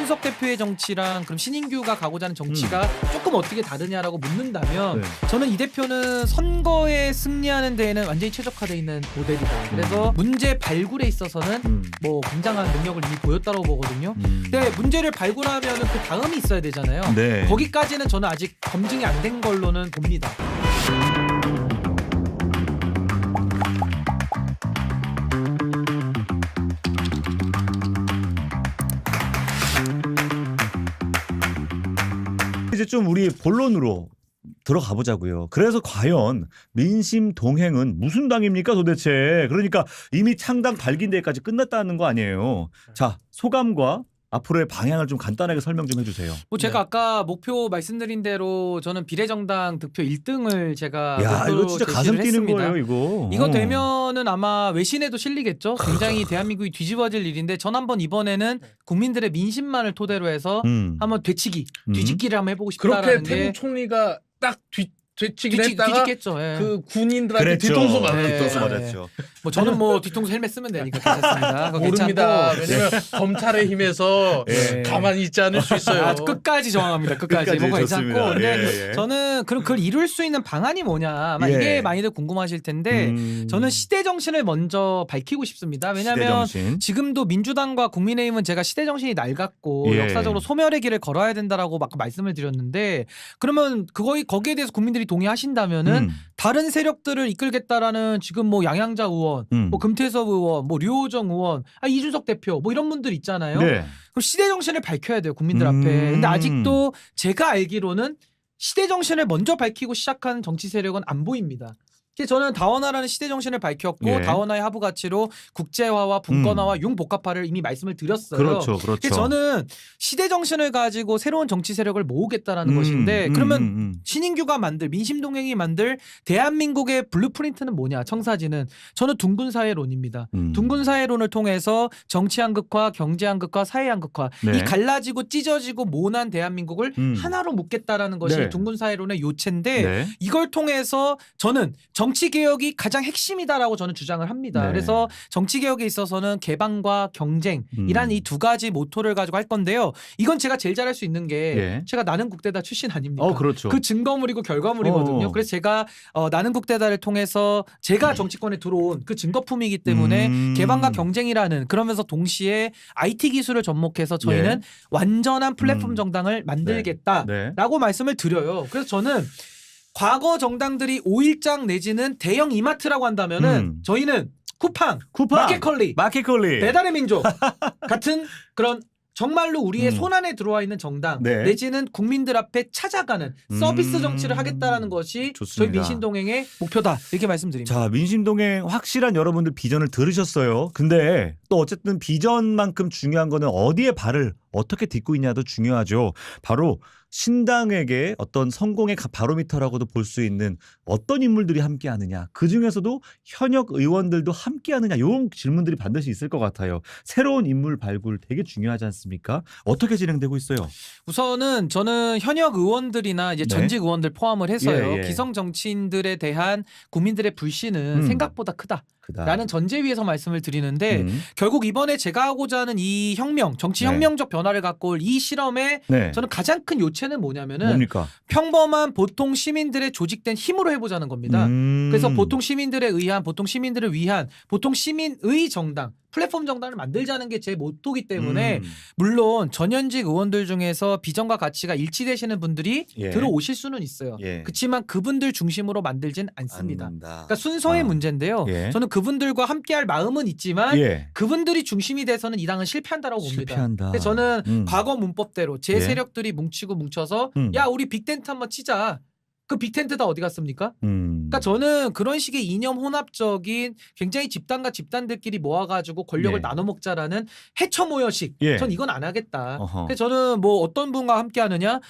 이준석 대표의 정치랑 그럼 신인규가 가고자 하는 정치가 조금 어떻게 다르냐라고 묻는다면 저는 이 대표는 선거에 승리하는 데에는 완전히 최적화되어 있는 모델이다. 그래서 문제 발굴에 있어서는 뭐 굉장한 능력을 이미 보였다고 보거든요. 근데 문제를 발굴하면 그 다음이 있어야 되잖아요. 네. 거기까지는 저는 아직 검증이 안 된 걸로는 봅니다. 이제 좀 우리 본론으로 들어가 보자고요. 그래서 과연 민심 동행은 무슨 당입니까 도대체? 그러니까 이미 창당 발기인데까지 끝났다는 거 아니에요. 자, 소감과 앞으로의 방향을 좀 간단하게 설명 좀 해주세요. 뭐 제가 아까 목표 말씀드린 대로 저는 비례정당 득표 1등을 제가 야, 목표로 이거 진짜 가슴 제시를 뛰는 했습니다. 거예요, 이거. 이거 되면은 아마 외신에도 실리겠죠. 굉장히 대한민국이 뒤집어질 일인데 전 한번 이번에는 국민들의 민심만을 토대로 해서 한번 뒤집기를 한번 해보고 싶다라는 그렇게 게 태국 총리가 딱 뒤치기를 했다가 뒤집겠죠. 예. 그 군인들한테 그랬죠. 뒤통수 맞았죠. 네. 뒤통수 맞았죠. 뭐 저는 뭐 뒤통수 헬멧 쓰면 되니까 괜찮습니다. 그거 모릅니다. 괜찮고. 왜냐면 검찰의 힘에서 네. 가만히 있지 않을 수 있어요. 아, 끝까지 정확합니다. 끝까지. 끝까지 뭐가 좋습니다. 괜찮고. 근데 예, 예. 저는 그럼 그걸 이룰 수 있는 방안이 뭐냐. 아마 예. 이게 많이들 궁금하실 텐데 저는 시대 정신을 먼저 밝히고 싶습니다. 왜냐하면 시대정신. 지금도 민주당과 국민의힘은 제가 시대 정신이 낡았고 예. 역사적으로 소멸의 길을 걸어야 된다라고 막 말씀을 드렸는데 그러면 거기에 대해서 국민들이 동의하신다면은 다른 세력들을 이끌겠다라는 지금 뭐 양양자 의원, 뭐 금태섭 의원, 뭐 류호정 의원, 이준석 대표 뭐 이런 분들 있잖아요. 네. 그럼 시대 정신을 밝혀야 돼요 국민들 앞에. 근데 아직도 제가 알기로는 시대 정신을 먼저 밝히고 시작한 정치 세력은 안 보입니다. 그래서 저는 다원화라는 시대 정신을 밝혔고 예. 다원화의 하부 가치로 국제화와 분권화와 융복합화를 이미 말씀을 드렸어요. 그렇죠, 그렇죠. 그래서 저는 시대 정신을 가지고 새로운 정치 세력을 모으겠다라는 것인데 그러면 신인규가 만들 민심동행이 만들 대한민국의 블루프린트는 뭐냐? 청사진은 저는 둥근 사회론입니다. 둥근 사회론을 통해서 정치 한극화, 경제 한극화, 사회 한극화 네. 이 갈라지고 찢어지고 모난 대한민국을 하나로 묶겠다라는 것이 네. 둥근 사회론의 요체인데 네. 이걸 통해서 저는 정치 개혁이 가장 핵심이다라고 저는 주장을 합니다. 네. 그래서 정치 개혁에 있어서는 개방과 경쟁이란 이 두 가지 모토를 가지고 할 건데요. 이건 제가 제일 잘할 수 있는 게 예. 제가 나는 국대다 출신 아닙니까? 그렇죠. 그 증거물이고 결과물이거든요. 그래서 제가 나는 국대다를 통해서 제가 정치권에 들어온 그 증거품이기 때문에 개방과 경쟁이라는 그러면서 동시에 IT 기술을 접목해서 저희는 완전한 플랫폼 정당을 만들겠다라고 말씀을 드려요. 그래서 저는 과거 정당들이 5일장 내지는 대형 이마트라고 한다면은 저희는 쿠팡, 마켓컬리, 배달의 민족 같은 그런 정말로 우리의 손안에 들어와 있는 정당 네. 내지는 국민들 앞에 찾아가는 서비스 정치를 하겠다라는 것이 좋습니다. 저희 민심동행의 목표다 이렇게 말씀드립니다. 자, 민심동행 확실한 여러분들 비전을 들으셨어요. 근데 또 어쨌든 비전만큼 중요한 거는 어디에 발을 어떻게 딛고 있냐도 중요하죠. 바로 신당에게 어떤 성공의 바로미터라고도 볼 수 있는 어떤 인물들이 함께하느냐. 그중에서도 현역 의원들도 함께하느냐. 이런 질문들이 반드시 있을 것 같아요. 새로운 인물 발굴 되게 중요하지 않습니까? 어떻게 진행되고 있어요? 우선은 저는 현역 의원들이나 이제 전직 의원들 포함을 해서요. 예. 기성 정치인들에 대한 국민들의 불신은 생각보다 크다. 라는 전제 위에서 말씀을 드리는데 결국 이번에 제가 하고자 하는 이 혁명, 정치 혁명적 변화를 갖고 올 이 실험의 저는 가장 큰 요체는 뭐냐면은 뭡니까? 평범한 보통 시민들의 조직된 힘으로 해보자는 겁니다. 그래서 보통 시민들에 의한, 보통 시민들을 위한, 보통 시민의 정당, 플랫폼 정당을 만들자는 게 제 모토기 때문에 물론 전현직 의원들 중에서 비전과 가치가 일치되시는 분들이 들어오실 수는 있어요. 그렇지만 그분들 중심으로 만들진 않습니다. 그러니까 순서의 문제인데요. 저는 그분들과 함께할 마음은 있지만 그분들이 중심이 돼서는 이 당은 실패한다라고 봅니다. 그래서 저는 과거 문법대로 제 세력들이 뭉쳐서 야 우리 빅텐트 한번 치자. 그 빅텐트 다 어디 갔습니까? 그러니까 저는 그런 식의 이념 혼합적인 굉장히 집단과 집단들끼리 모아가지고 권력을 나눠 먹자라는 해처 모여식. 전 이건 안 하겠다. 그래서 저는 뭐 어떤 분과 함께 하느냐?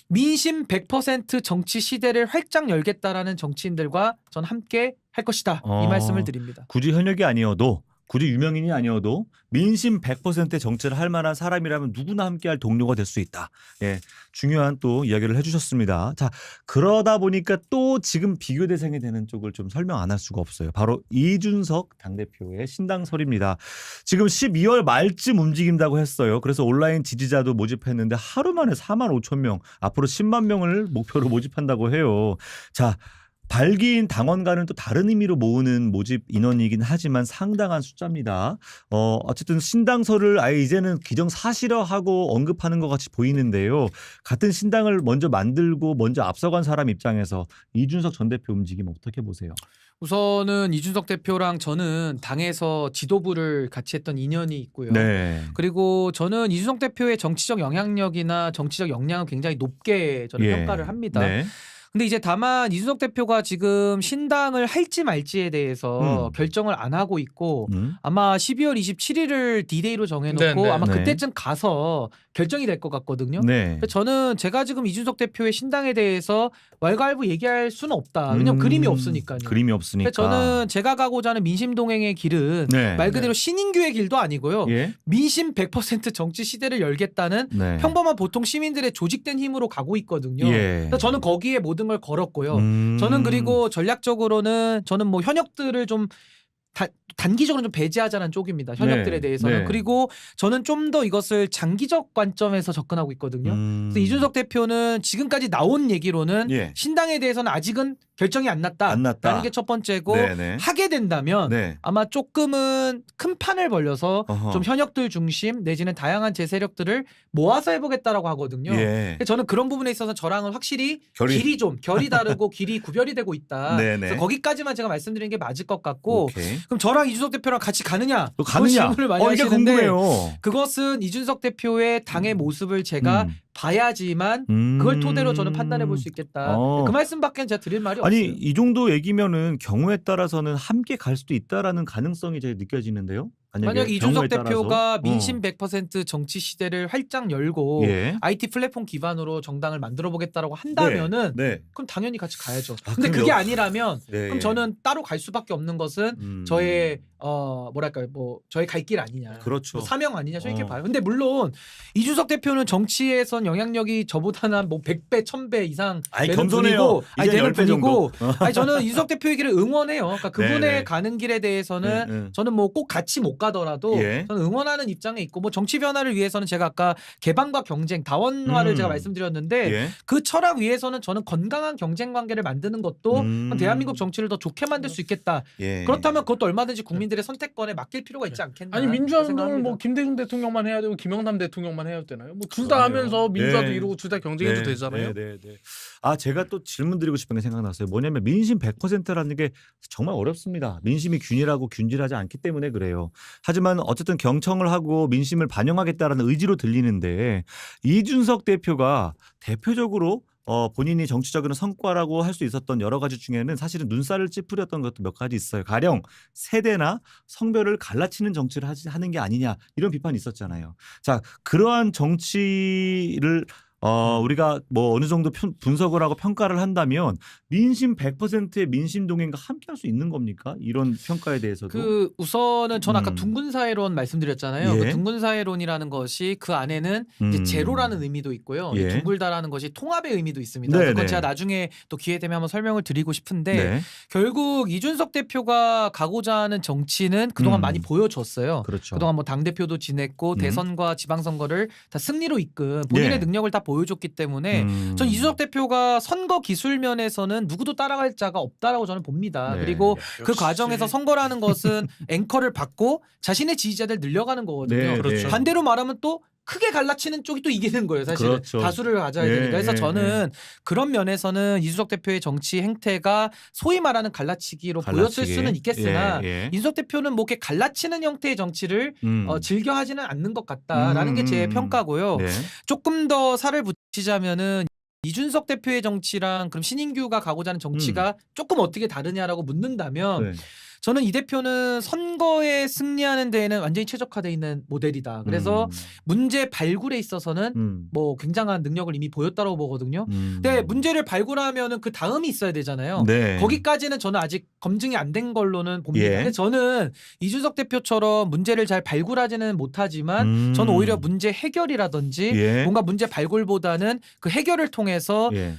민심 100% 정치 시대를 활짝 열겠다라는 정치인들과 전 함께 할 것이다. 이 말씀을 드립니다. 굳이 현역이 아니어도 굳이 유명인이 아니어도 민심 100%의 정치를 할 만한 사람이라면 누구나 함께할 동료가 될 수 있다. 예, 중요한 또 이야기를 해주셨습니다. 자, 그러다 보니까 또 지금 비교 대상이 되는 쪽을 좀 설명 안 할 수가 없어요. 바로 이준석 당대표의 신당설입니다. 지금 12월 말쯤 움직인다고 했어요. 그래서 온라인 지지자도 모집했는데 하루 만에 4만 5천 명, 앞으로 10만 명을 목표로 모집한다고 해요. 자, 발기인 당원과는 또 다른 의미로 모으는 모집 인원이긴 하지만 상당한 숫자입니다. 어쨌든 신당설을 아예 이제는 기정사실화하고 언급하는 것 같이 보이는데요. 같은 신당을 먼저 만들고 먼저 앞서간 사람 입장에서 이준석 전 대표 움직임 어떻게 보세요? 우선은 이준석 대표랑 저는 당에서 지도부를 같이 했던 인연이 있고요. 네. 그리고 저는 이준석 대표의 정치적 영향력이나 정치적 역량은 굉장히 높게 저는 예. 평가를 합니다. 네. 근데 이제 다만 이준석 대표가 지금 신당을 할지 말지에 대해서 결정을 안 하고 있고 아마 12월 27일을 디데이로 정해놓고 네, 네. 아마 네. 그때쯤 가서 결정이 될 것 같거든요. 네. 그래서 저는 제가 지금 이준석 대표의 신당에 대해서 왈가왈부 얘기할 수는 없다. 왜냐면 그림이 없으니까요. 그림이 없으니까. 그래서 저는 제가 가고자 하는 민심 동행의 길은 네. 말 그대로 신인규의 길도 아니고요. 예. 민심 100% 정치 시대를 열겠다는 네. 평범한 보통 시민들의 조직된 힘으로 가고 있거든요. 예. 그래서 저는 거기에 모든 걸 걸었고요. 음. 저는 그리고 전략적으로는 저는 뭐 현역들을 좀 단기적으로 좀 배제하자는 쪽입니다. 현역들에 네, 대해서는. 네. 그리고 저는 좀 더 이것을 장기적 관점에서 접근하고 있거든요. 그래서 이준석 대표는 지금까지 나온 얘기로는 예. 신당에 대해서는 아직은 결정이 안 났다. 안 났다. 라는 게 첫 번째고 네네. 하게 된다면 네. 아마 조금은 큰 판을 벌려서 어허. 좀 현역들 중심 내지는 다양한 제세력들을 모아서 해보겠다라고 하거든요. 예. 저는 그런 부분에 있어서 저랑은 확실히 결이- 결이 다르고 길이 구별이 되고 있다. 네네. 그래서 거기까지만 제가 말씀드리는 게 맞을 것 같고 오케이. 그럼 저랑 이준석 대표랑 같이 가느냐? 또 그 가느냐? 질문을 많이 이게 하시는데 궁금해요. 그것은 이준석 대표의 당의 모습을 제가 봐야지만 그걸 토대로 저는 판단해 볼 수 있겠다. 그 말씀밖에 제가 드릴 말이 아니 없어요. 이 정도 얘기면은 경우에 따라서는 함께 갈 수도 있다라는 가능성이 제가 느껴지는데요. 만약 이준석 경우에 따라서. 대표가 민심 100% 정치 시대를 활짝 열고 예. IT 플랫폼 기반으로 정당을 만들어 보겠다라고 한다면은 네. 그럼 당연히 같이 가야죠. 아, 근데 그럼 그게 여- 아니라면 네. 그럼 저는 따로 갈 수밖에 없는 것은 저의 뭐랄까요, 뭐 저의 갈 길 아니냐, 그렇죠. 뭐 사명 아니냐, 저는 이렇게 어. 봐요. 근데 물론 이준석 대표는 정치에선 영향력이 저보다는 뭐 100배, 1000배 이상 아이, 되는 겸손해요. 분이고, 아니 이제 되는 10배 정도. 분이고, 아니 저는 이준석 대표의 길을 응원해요. 그러니까 그분의 네, 네. 가는 길에 대해서는 네. 저는 뭐 꼭 같이 못 가더라도 예. 저는 응원하는 입장에 있고, 뭐 정치 변화를 위해서는 제가 아까 개방과 경쟁, 다원화를 제가 말씀드렸는데 예. 그 철학 위에서는 저는 건강한 경쟁 관계를 만드는 것도 대한민국 정치를 더 좋게 만들 수 있겠다. 예. 그렇다면 그것도 얼마든지 국민들의 선택권에 맡길 필요가 있지 않겠나. 아니 민주화운동을 생각합니다. 뭐 김대중 대통령만 해야 되고 김영삼 대통령만 해야 되나요? 뭐 둘 다 하면서 민주화도 네. 이루고 둘 다 경쟁해도 되잖아요. 네. 아 제가 또 질문 드리고 싶은 게 생각났어요. 뭐냐면 민심 100%라는 게 정말 어렵습니다. 민심이 균일하고 균질하지 않기 때문에 그래요. 하지만 어쨌든 경청을 하고 민심을 반영하겠다라는 의지로 들리는데 이준석 대표가 대표적으로 본인이 정치적인 성과라고 할 수 있었던 여러 가지 중에는 사실은 눈살을 찌푸렸던 것도 몇 가지 있어요. 가령 세대나 성별을 갈라치는 정치를 하는 게 아니냐 이런 비판이 있었잖아요. 자, 그러한 정치를 우리가 뭐 어느 정도 분석을 하고 평가를 한다면 민심 100%의 민심 동행과 함께 할 수 있는 겁니까? 이런 평가에 대해서도. 그 우선은 전 아까 둥근 사회론 말씀드렸잖아요. 예. 그 둥근 사회론이라는 것이 그 안에는 이제 제로라는 의미도 있고요. 예. 둥글다라는 것이 통합의 의미도 있습니다. 네, 그건 네. 제가 나중에 또 기회 되면 한번 설명을 드리고 싶은데 네. 결국 이준석 대표가 가고자 하는 정치는 그동안 많이 보여줬어요. 그렇죠. 그동안 뭐 당대표도 지냈고 대선과 지방선거를 다 승리로 이끈 본인의 예. 능력을 다 보여줬기 때문에 전 이준석 대표가 선거 기술 면에서는 누구도 따라갈 자가 없다라고 저는 봅니다. 네. 그리고 그 역시. 과정에서 선거라는 것은 앵커를 받고 자신의 지지자들 늘려가는 거거든요. 네, 그렇죠. 반대로 말하면 또 크게 갈라치는 쪽이 또 이기는 거예요. 사실은 그렇죠. 다수를 가져야 예, 되니까. 그래서 예, 저는 그런 면에서는 이준석 대표의 정치 행태가 소위 말하는 갈라치기로 보였을 갈라치기. 수는 있겠으나 예. 이준석 대표는 뭐 이렇게 갈라치는 형태의 정치를 즐겨 하지는 않는 것 같다라는 게 제 음. 평가고요. 네. 조금 더 살을 붙이자면은 이준석 대표의 정치랑 그럼 신인규가 가고자 하는 정치가 조금 어떻게 다르냐라고 묻는다면 네. 저는 이 대표는 선거에 승리하는 데에는 완전히 최적화되어 있는 모델이다. 그래서 문제 발굴에 있어서는 뭐 굉장한 능력을 이미 보였다고 보거든요. 근데 문제를 발굴하면은 그 다음이 있어야 되잖아요. 네. 거기까지는 저는 아직 검증이 안 된 걸로는 봅니다. 예. 근데 저는 이준석 대표처럼 문제를 잘 발굴하지는 못하지만 저는 오히려 문제 해결이라든지 예. 뭔가 문제 발굴보다는 그 해결을 통해서 예.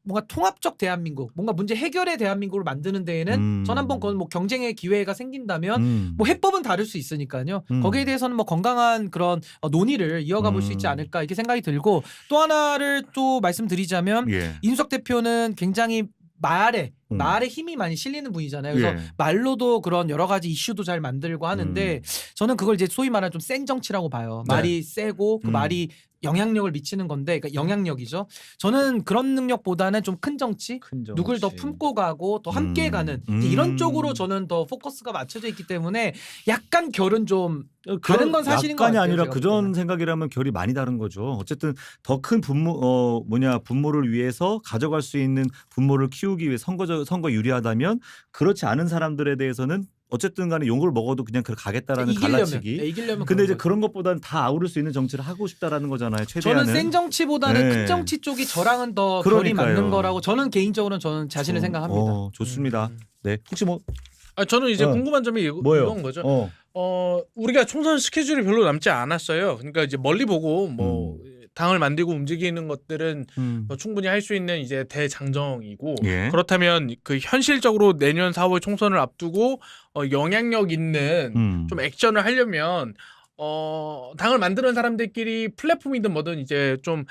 뭔가 통합적 대한민국, 뭔가 문제 해결의 대한민국을 만드는 데에는 전 한번 그건 뭐 경쟁의 기회가 생긴다면 뭐 해법은 다를 수 있으니까요. 거기에 대해서는 뭐 건강한 그런 논의를 이어가 볼 수 있지 않을까 이렇게 생각이 들고 또 하나를 또 말씀드리자면 예. 이준석 대표는 굉장히 말에 힘이 많이 실리는 분이잖아요. 그래서 예. 말로도 그런 여러 가지 이슈도 잘 만들고 하는데 저는 그걸 이제 소위 말하는 좀 센 정치라고 봐요. 네. 말이 세고 그 말이 영향력을 미치는 건데, 그러니까 영향력이죠. 저는 그런 능력보다는 좀 큰 정치, 누굴 더 품고 가고 더 함께 가는 이런 쪽으로 저는 더 포커스가 맞춰져 있기 때문에 약간 결은 좀 다른 건 사실인 것 약간이 같아요. 아니라 제가 그전 볼 때는. 생각이라면 결이 많이 다른 거죠. 어쨌든 더 큰 분모를 위해서 가져갈 수 있는 분모를 키우기 위해 선거 유리하다면 그렇지 않은 사람들에 대해서는 어쨌든 간에 욕을 먹어도 그냥 가겠다라는 갈라치기. 이기려면 근데 이제 거죠. 그런 것보다는 다 아우를 수 있는 정치를 하고 싶다라는 거잖아요. 최대한은. 저는 센 정치보다는 네. 큰 정치 쪽이 저랑은 더 그러니까요. 결이 맞는 거라고 저는 개인적으로는 저는 자신을 생각합니다. 좋습니다. 네. 혹시 뭐 저는 이제 궁금한 점이 뭐예요? 이건 거죠. 우리가 총선 스케줄이 별로 남지 않았어요. 그러니까 이제 멀리 보고 뭐 당을 만들고 움직이는 것들은 뭐 충분히 할 수 있는 이제 대장정이고 예. 그렇다면 그 현실적으로 내년 4월 총선을 앞두고 영향력 있는 좀 액션을 하려면 당을 만드는 사람들끼리 플랫폼이든 뭐든 이제 좀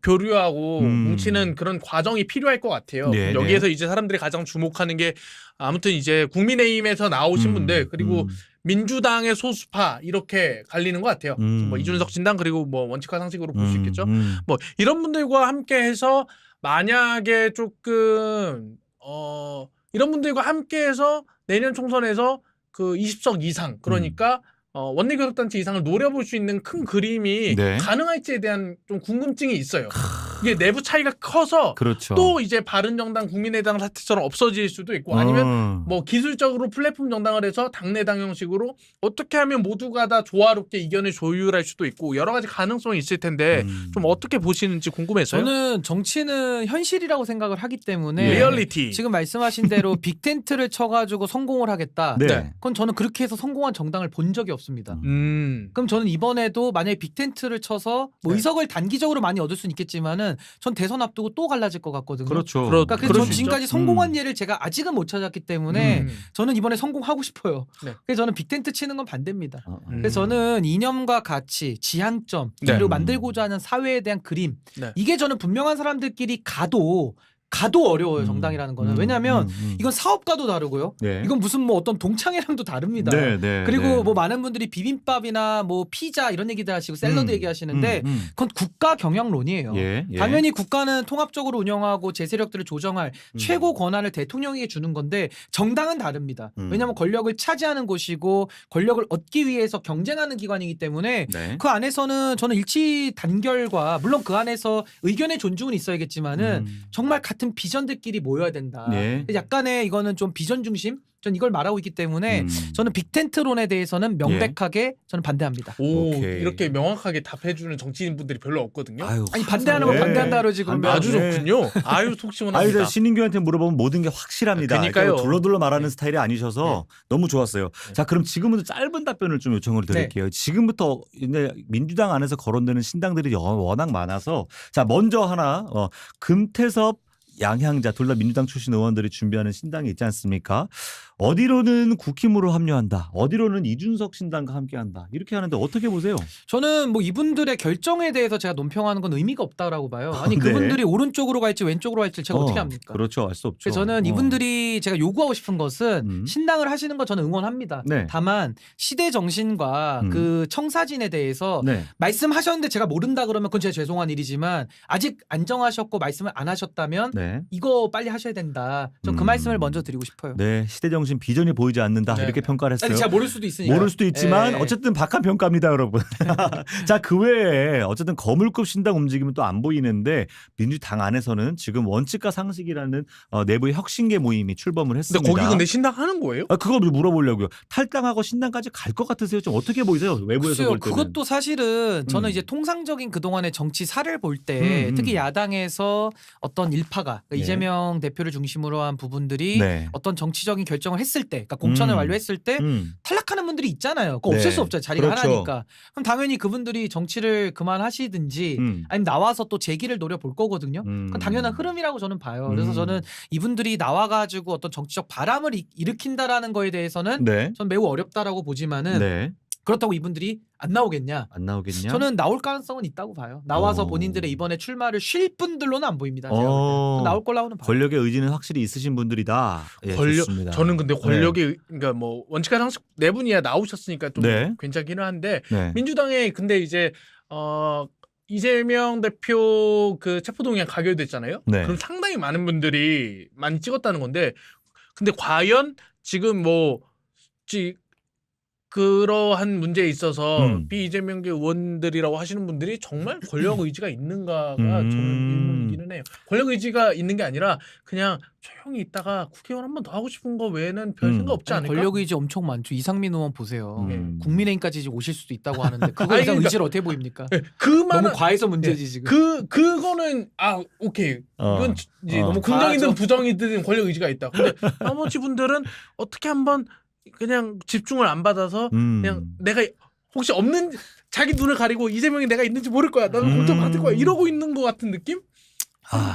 교류하고 뭉치는 그런 과정이 필요할 것 같아요. 네, 여기에서 이제 사람들이 가장 주목하는 게 아무튼 이제 국민의힘에서 나오신 분들 그리고 민주당의 소수파 이렇게 갈리는 것 같아요. 뭐 이준석 진당 그리고 뭐 원칙과 상식으로 볼 수 있겠죠. 뭐 이런 분들과 함께해서 만약에 조금 이런 분들과 함께해서 내년 총선에서 그 20석 이상 그러니까 원내교섭단체 이상을 노려볼 수 있는 큰 그림이 네. 가능할지에 대한 좀 궁금증이 있어요. 이게 내부 차이가 커서 그렇죠. 또 이제 바른정당, 국민의당 사태처럼 없어질 수도 있고 아니면 뭐 기술적으로 플랫폼 정당을 해서 당내당 형식으로 어떻게 하면 모두가 다 조화롭게 의견을 조율할 수도 있고 여러 가지 가능성이 있을 텐데 좀 어떻게 보시는지 궁금해서요. 저는 정치는 현실이라고 생각을 하기 때문에 리얼리티. 지금 말씀하신 대로 빅텐트를 쳐가지고 성공을 하겠다. 네. 그건 저는 그렇게 해서 성공한 정당을 본 적이 없습니다. 그럼 저는 이번에도 만약에 빅텐트를 쳐서 뭐 의석을 단기적으로 많이 얻을 수는 있겠지만은 전 대선 앞두고 또 갈라질 것 같거든요. 그렇죠. 그러니까 그래서 그럴 전 수 지금까지 성공한 예를 제가 아직은 못 찾았기 때문에 저는 이번에 성공하고 싶어요. 네. 그래서 저는 빅텐트 치는 건 반대입니다. 그래서 음. 저는 이념과 가치, 지향점 네. 그리고 만들고자 하는 사회에 대한 그림 네. 이게 저는 분명한 사람들끼리 가도 어려워요. 정당이라는 거는. 왜냐하면 이건 사업가도 다르고요. 네. 이건 무슨 뭐 어떤 동창회랑도 다릅니다. 네, 네, 그리고 네. 뭐 많은 분들이 비빔밥이나 뭐 피자 이런 얘기들 하시고 샐러드 얘기하시는데 그건 국가 경영론이에요. 예, 예. 당연히 국가는 통합적으로 운영하고 제 세력들을 조정할 최고 권한을 대통령에게 주는 건데 정당은 다릅니다. 왜냐하면 권력을 차지하는 곳이고 권력을 얻기 위해서 경쟁하는 기관이기 때문에 네. 그 안에서는 저는 일치 단결과 물론 그 안에서 의견의 존중은 있어야겠지만은 정말 같은 비전들끼리 모여야 된다. 네. 약간의 이거는 좀 비전 중심? 전 이걸 말하고 있기 때문에 저는 빅텐트론에 대해서는 명백하게 저는 반대합니다. 오, 오케이. 이렇게 명확하게 답해주는 정치인 분들이 별로 없거든요. 아니 반대하는 건 네. 반대한다로 지금 아주 네. 좋군요. 아유 속 아니, 시원합니다. 신인규한테 물어보면 모든 게 확실합니다. 그러니까요. 그러니까 둘러둘러 말하는 스타일이 아니셔서 너무 좋았어요. 자, 그럼 지금부터 짧은 답변을 좀 요청을 드릴게요. 지금부터 이제 민주당 안에서 거론되는 신당들이 워낙 많아서 자, 먼저 하나 금태섭 양향자 둘 다 민주당 출신 의원들이 준비하는 신당이 있지 않습니까? 어디로는 국힘으로 합류한다. 어디로는 이준석 신당과 함께한다. 이렇게 하는데 어떻게 보세요? 저는 뭐 이분들의 결정에 대해서 제가 논평하는 건 의미가 없다라고 봐요. 아니 네. 그분들이 오른쪽으로 갈지 왼쪽으로 갈지 제가 어떻게 합니까? 그렇죠. 알 수 없죠. 그래서 저는 이분들이 제가 요구하고 싶은 것은 신당을 하시는 건 저는 응원합니다. 네. 다만 시대 정신과 그 청사진에 대해서 네. 말씀하셨는데 제가 모른다 그러면 그건 제가 죄송한 일이지만 아직 안 정하셨고 말씀을 안 하셨다면 네. 이거 빨리 하셔야 된다. 전 그 말씀을 먼저 드리고 싶어요. 네, 시대 정신 세우신 비전이 보이지 않는다 네. 이렇게 평가를 했어요. 아니 잘 모를 수도 있으니까. 모를 수도 있지만 예. 어쨌든 박한 평가입니다, 여러분. 자, 그 외에 어쨌든 거물급 신당 움직임은 또 안 보이는데 민주당 안에서는 지금 원칙과 상식이라는 내부의 혁신계 모임이 출범을 했습니다. 근데 거기 근데 신당 하는 거예요? 그거 물어보려고요. 탈당하고 신당까지 갈 것 같으세요? 좀 어떻게 보이세요? 외부에서 글쎄요, 볼 때는. 그것도 사실은 저는 음. 이제 통상적인 그동안의 정치사를 볼 때 특히 야당에서 어떤 일파가 그러니까 네. 이재명 대표를 중심으로 한 부분들이 네. 어떤 정치적인 결정을 했을 때 그러니까 공천을 완료했을 때 탈락하는 분들이 있잖아요. 그거 네. 없을 수 없죠. 자리가 그렇죠. 하나니까. 그럼 당연히 그분들이 정치를 그만하시든지 아니면 나와서 또 재기를 노려볼 거거든요. 그건 당연한 흐름이라고 저는 봐요. 그래서 저는 이분들이 나와가지고 어떤 정치적 바람을 일으킨다라는 거에 대해서는 네. 전 매우 어렵다라고 보지만은 네. 그렇다고 이분들이 안 나오겠냐? 안 나오겠냐? 저는 나올 가능성은 있다고 봐요. 나와서 본인들의 이번에 출마를 쉴 분들로는 안 보입니다. 제가 나올 걸라고는 봐요. 권력의 의지는 확실히 있으신 분들이다. 예, 좋습니다. 저는 근데 권력의 그러니까 뭐 원칙과 상식 네 분이야 나오셨으니까 좀 네. 괜찮기는 한데 네. 민주당에 근데 이제 이재명 대표 그 체포동의안 가결됐잖아요. 네. 그럼 상당히 많은 분들이 많이 찍었다는 건데 근데 과연 지금 그러한 문제에 있어서 비이재명계 의원들이라고 하시는 분들이 정말 권력 의지가 있는가가 저는 의문이기는 해요. 권력 의지가 있는 게 아니라 그냥 조용히 있다가 국회의원 한 번 더 하고 싶은 거 외에는 별 생각 없지 않을까? 권력 의지 엄청 많죠. 이상민 의원 보세요. 국민의힘까지 오실 수도 있다고 하는데 그거 아니, 이상 그러니까- 의지를 어떻게 보입니까? 그만한 너무 과해서 문제지 지금. 그거는 오케이. 이건 이제 너무 긍정이든 과하죠. 부정이든 권력 의지가 있다. 근데 나머지 분들은 어떻게 한번 그냥 집중을 안 받아서 그냥 내가 혹시 없는 자기 눈을 가리고 이재명이 내가 있는지 모를 거야. 나는 공천 받을 거야. 이러고 있는 것 같은 느낌?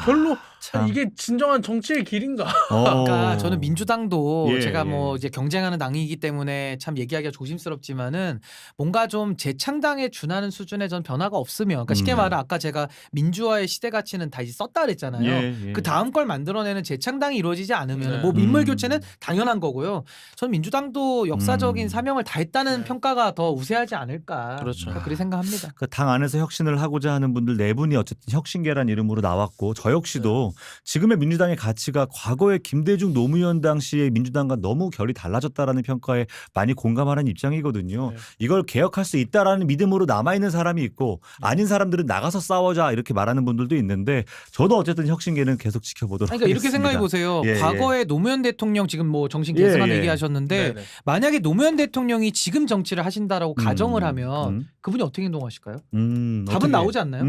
별로 참. 이게 진정한 정치의 길인가? 그러니까 저는 민주당도 예, 제가 예. 뭐 이제 경쟁하는 당이기 때문에 참 얘기하기가 조심스럽지만은 뭔가 좀 재창당에 준하는 수준의 전 변화가 없으면 그러니까 쉽게 말하면 아까 제가 민주화의 시대 가치는 다 이제 썼다 그랬잖아요. 예. 그 다음 걸 만들어내는 재창당이 이루어지지 않으면 네. 뭐 인물 교체는 당연한 거고요. 전 민주당도 역사적인 사명을 다했다는 네. 평가가 더 우세하지 않을까. 그렇죠. 그렇게 생각합니다. 그 당 안에서 혁신을 하고자 하는 분들 네 분이 어쨌든 혁신계란 이름으로 나왔고 저 역시도 지금의 민주당의 가치가 과거의 김대중 노무현 당시의 민주당과 너무 결이 달라졌다라는 평가에 많이 공감하는 입장이거든요. 네. 이걸 개혁할 수 있다라는 믿음으로 남아있는 사람이 있고 아닌 사람들은 나가서 싸워자 이렇게 말하는 분들도 있는데 저도 어쨌든 혁신계는 계속 지켜보도록 그러니까 이렇게 하겠습니다. 생각해 보세요. 예, 과거에 노무현 대통령 지금 뭐 정신 개선안 예. 얘기하셨는데 네네. 만약에 노무현 대통령이 지금 정치를 하신다라고 가정을 하면 그분이 어떻게 행동하실까요? 답은 어떻게, 나오지 않나요?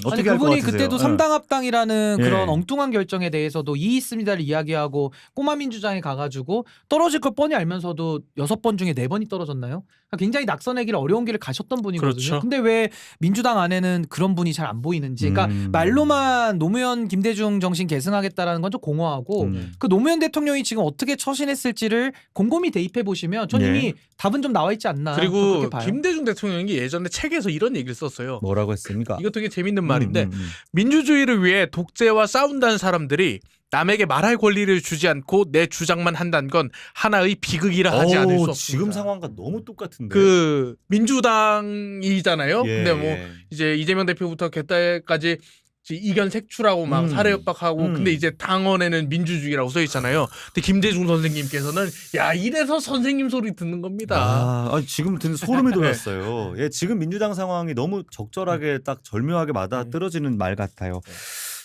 어떻게 아니 할 것 그분이 같으세요? 그때도 삼당합당이라는 예. 그런 엉뚱한 결정에 대해서도 이의 있습니다를 이야기하고 꼬마 민주당에 가가지고 떨어질 걸 뻔히 알면서도 6번 중에 4번이 떨어졌나요? 그러니까 굉장히 낙선의 길 어려운 길을 가셨던 분이거든요. 그렇죠. 근데 왜 민주당 안에는 그런 분이 잘 안 보이는지 그러니까 말로만 노무현 김대중 정신 계승하겠다라는 건 좀 공허하고 그 노무현 대통령이 지금 어떻게 처신했을지를 곰곰이 대입해 보시면 전 이미 답은 좀 나와 있지 않나. 저는 그리고 그렇게 봐요. 김대중 대통령이 예전에 책에서 이런 얘기를 썼어요. 뭐라고 했습니까? 이거 되게 재밌는 말인데 음. 민주주의를 위해 독재와 싸운다는 사람들이 남에게 말할 권리를 주지 않고 내 주장만 한다는 건 하나의 비극이라 하지 않을 수 없습니다. 지금 상황과 너무 똑같은데. 그 민주당이잖아요. 예, 근데 뭐 예. 이제 이재명 대표부터 개딸까지 이견 색출하고 막 사례 협박하고 근데 이제 당원에는 민주주의라고 써 있잖아요. 근데 김대중 선생님께서는 야 이래서 선생님 소리 듣는 겁니다. 지금 듣는 소름이 돋았어요. 예, 지금 민주당 상황이 너무 적절하게 딱 절묘하게 맞아 떨어지는 말 같아요.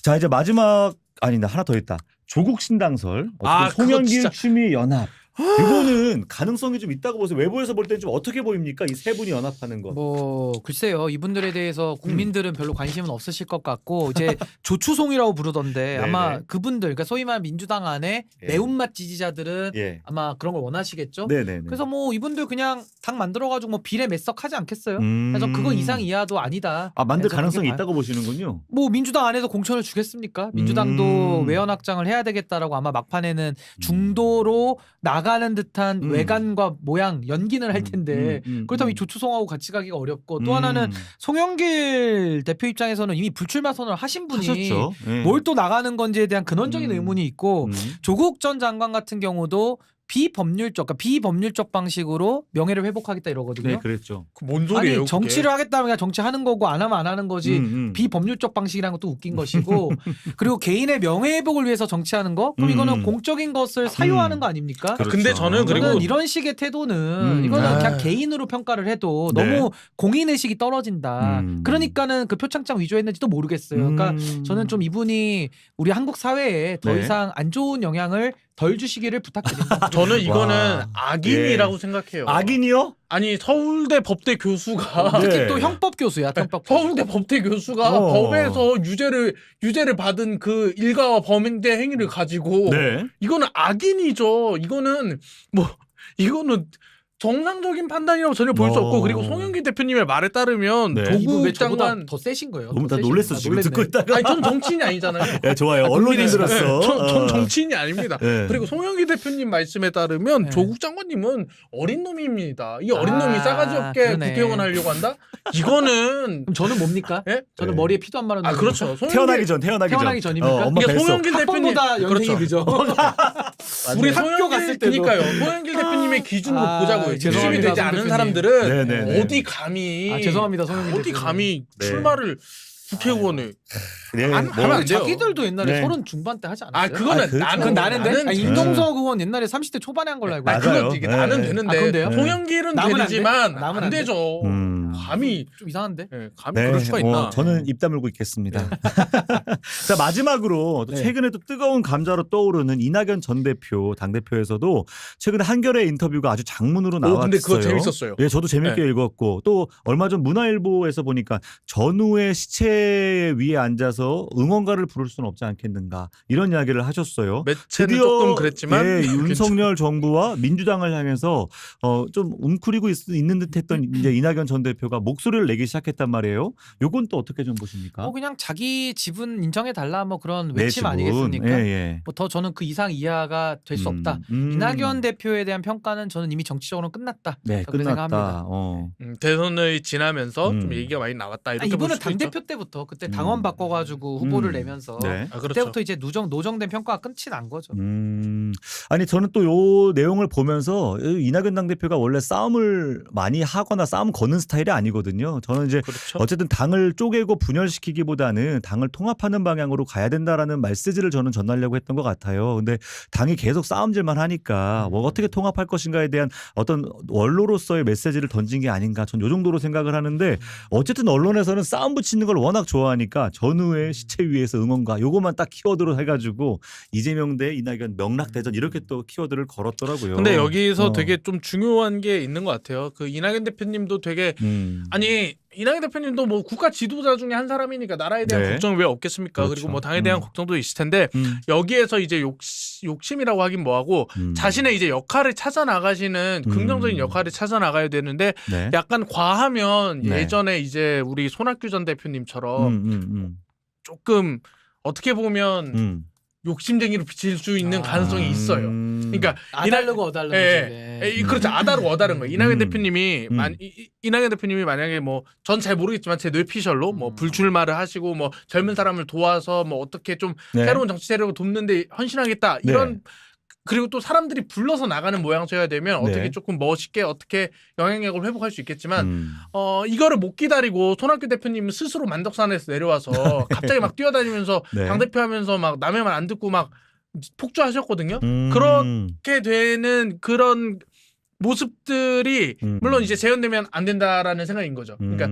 자, 이제 마지막 아니다 하나 더 있다. 조국 신당설. 그거 송영길 진짜. 추미애 연합. 이거는 가능성이 좀 있다고 보세요. 외부에서 볼 때 좀 어떻게 보입니까? 이 세 분이 연합하는 거. 뭐 글쎄요 이분들에 대해서 국민들은 별로 관심은 없으실 것 같고 이제 조추송이라고 부르던데 아마 네네. 그분들 그러니까 소위 말하는 민주당 안에 예. 매운맛 지지자들은 예. 아마 그런 걸 원하시겠죠. 네네. 그래서 뭐 이분들 그냥 당 만들어가지고 뭐 비례 몇 석 하지 않겠어요. 음. 그래서 그거 이상 이하도 아니다. 만들 그래서 가능성이 그렇게 봐요. 있다고 보시는군요. 뭐 민주당 안에서 공천을 주겠습니까? 민주당도 외연 확장을 해야 되겠다라고 아마 막판에는 중도로 나가는 듯한 외관과 모양 연기는 할 텐데 그렇다면 이 조추송하고 같이 가기가 어렵고 또 하나는 송영길 대표 입장에서는 이미 불출마 선언을 하신 분이 하셨죠. 예. 뭘 또 나가는 건지에 대한 근원적인 의문이 있고 조국 전 장관 같은 경우도 비법률적, 그러니까 비법률적 방식으로 명예를 회복하겠다 이러거든요. 네, 그랬죠. 뭔 소리예요? 아니 정치를 하겠다면 그냥 정치하는 거고 안 하면 안 하는 거지. 음. 비법률적 방식이라는 것도 웃긴 것이고 그리고 개인의 명예회복을 위해서 정치하는 거? 그럼 이거는 공적인 것을 사유하는 거 아닙니까? 그렇죠. 근데 저는 그리고 저는 이런 식의 태도는 이거는 아. 그냥 개인으로 평가를 해도 네. 너무 공인의식이 떨어진다. 그러니까는 그 표창장 위조했는지도 모르겠어요. 그러니까 저는 좀 이분이 우리 한국 사회에 더 네. 이상 안 좋은 영향을 덜 주시기를 부탁드립니다. 저는 이거는 와. 악인이라고 생각해요. 악인이요? 아니 서울대 법대 교수가 네. 특히 또 형법 교수야. 형법 교수. 서울대 법대 교수가 어. 법에서 유죄를 받은 그 일가와 범행대 행위를 가지고 네. 이거는 악인이죠. 이거는 정상적인 판단이라고 전혀 볼 수 없고 그리고 송영길 대표님의 말에 따르면 네. 이분 왜 조국 저보다 장관 더 세신 거예요? 너무 더 다 세신 놀랬어 거예요. 지금 놀랬네. 듣고 있다가. 아니 전 정치인이 아니잖아요. 네, 좋아요. 언론인으로서. 전 정치인이 아닙니다. 네. 그리고 송영길 대표님 말씀에 따르면 네. 조국 장관님은 어린 놈입니다. 이 어린 놈이 아, 싸가지 없게 그러네. 국회의원 하려고 한다? 이거는 그럼 저는 뭡니까? 예? 저는 네. 머리에 피도 안 마른 아 그렇죠. 태어나기 태어나기 전입니까? 엄마 이게 뵀어. 송영길 대표님 학번보다 연생이 그렇죠. 늦어. 우리 학교 갔을 때도. 그러니까요. 송영길 대표님의 기준으로 아, 보자고요. 죄송합니다, 집이 되지 송 않은 대표님. 사람들은 네네네. 어디 감히 아, 죄송합니다, 송영길 어디 대표님. 감히 네. 출마를 국회의원에 네, 안- 뭐, 하면 안 돼요. 자기들도 옛날에 네. 30 중반 때 하지 않았어요? 아 그거는 아, 그렇죠. 나는 그건 나는데? 나는 아니, 네. 임동석 의원 옛날에 30대 초반에 한 걸로 알고 아, 있어요. 맞아요. 그건 이게 네. 나는 네. 되는데 아, 그런데요? 송영길은 남은 안 돼? 되지만 남은 안 안 돼? 되죠. 감히 좀 이상한데? 감히 네, 그럴 수가 있나? 저는 입 다물고 있겠습니다. 자 마지막으로 또 네. 최근에 또 뜨거운 감자로 떠오르는 이낙연 전 대표 당대표에서도 최근에 한겨레 인터뷰가 아주 장문으로 나왔어요. 근데 그거 재밌었어요. 예, 저도 재밌게 읽었고 또 얼마 전 문화일보에서 보니까 전우의 시체 위에 앉아서 응원가를 부를 수는 없지 않겠는가 이런 이야기를 하셨어요. 매체는 조금 그랬지만 예, 괜찮- 윤석열 정부와 민주당을 향해서 좀 웅크리고 있는 듯했던 이제 이낙연 전 대표가 목소리를 내기 시작했단 말이에요. 요건 또 어떻게 좀 보십니까? 뭐 그냥 자기 지분 인정해 달라 뭐 그런 내 외침 지분. 아니겠습니까? 예, 예. 뭐 더 저는 그 이상 이해가 될 수 없다. 이낙연 대표에 대한 평가는 저는 이미 정치적으로 끝났다. 네, 그렇게 끝났다. 생각합니다. 대선을 지나면서 좀 음. 얘기가 많이 나왔다 아, 이렇게 볼 이분은 수도 당 있죠. 대표 때부터 그때 당원 바꿔가지고 후보를 내면서 네. 아, 그렇죠. 그때부터 이제 노정된 평가가 끝이 난 거죠. 아니 저는 또 요 내용을 보면서 이낙연 당대표가 원래 싸움을 많이 하거나 싸움 거는 스타일이 아니거든요. 저는 이제 그렇죠. 어쨌든 당을 쪼개고 분열시키기보다는 당을 통합하는 방향으로 가야 된다라는 메시지를 저는 전하려고 했던 것 같아요. 근데 당이 계속 싸움질만 하니까 뭐 어떻게 통합할 것인가에 대한 어떤 원로로서의 메시지를 던진 게 아닌가 전 요 정도로 생각을 하는데 어쨌든 언론에서는 싸움 붙이는 걸 워낙 좋아하니까 전후의 시체 위에서 응원가 요거만 딱 키워드로 해가지고 이재명 대 이낙연 명락대전 이렇게 또 키워드를 걸었더라고요. 근데 여기서 어. 되게 좀 중요한 게 있는 것 같아요. 그 이낙연 대표님도 되게 아니 이낙연 대표님도 뭐 국가 지도자 중에 한 사람이니까 나라에 대한 네. 걱정이 왜 없겠습니까? 그렇죠. 그리고 뭐 당에 대한 걱정도 있을 텐데 여기에서 이제 욕심이라고 하긴 뭐하고 자신의 이제 역할을 찾아 나가시는 긍정적인 역할을 찾아 나가야 되는데 네. 약간 과하면 네. 예전에 이제 우리 손학규 전 대표님처럼 조금 어떻게 보면 욕심쟁이로 비칠 수 있는 가능성이 있어요. 그러니까 아다르고 어다르고. 그렇죠. 아다르고 어다른 거예요. 이낙연 대표님이 음. 이낙연 대표님이 만약에 뭐 전 잘 모르겠지만 제 뇌피셜로 뭐 불출마를 하시고 뭐 젊은 사람을 도와서 뭐 어떻게 좀 네. 새로운 정치 세력을 돕는데 헌신하겠다 이런 그리고 또 사람들이 불러서 나가는 모양새야 되면 네. 어떻게 조금 멋있게 어떻게 영향력을 회복할 수 있겠지만 이거를 못 기다리고 손학규 대표님 스스로 만덕산에서 내려와서 갑자기 막 뛰어다니면서 네. 당대표하면서 막 남의 말 안 듣고 막 폭주하셨거든요. 그렇게 되는 그런 모습들이 물론 이제 재현되면 안 된다라는 생각인 거죠. 그러니까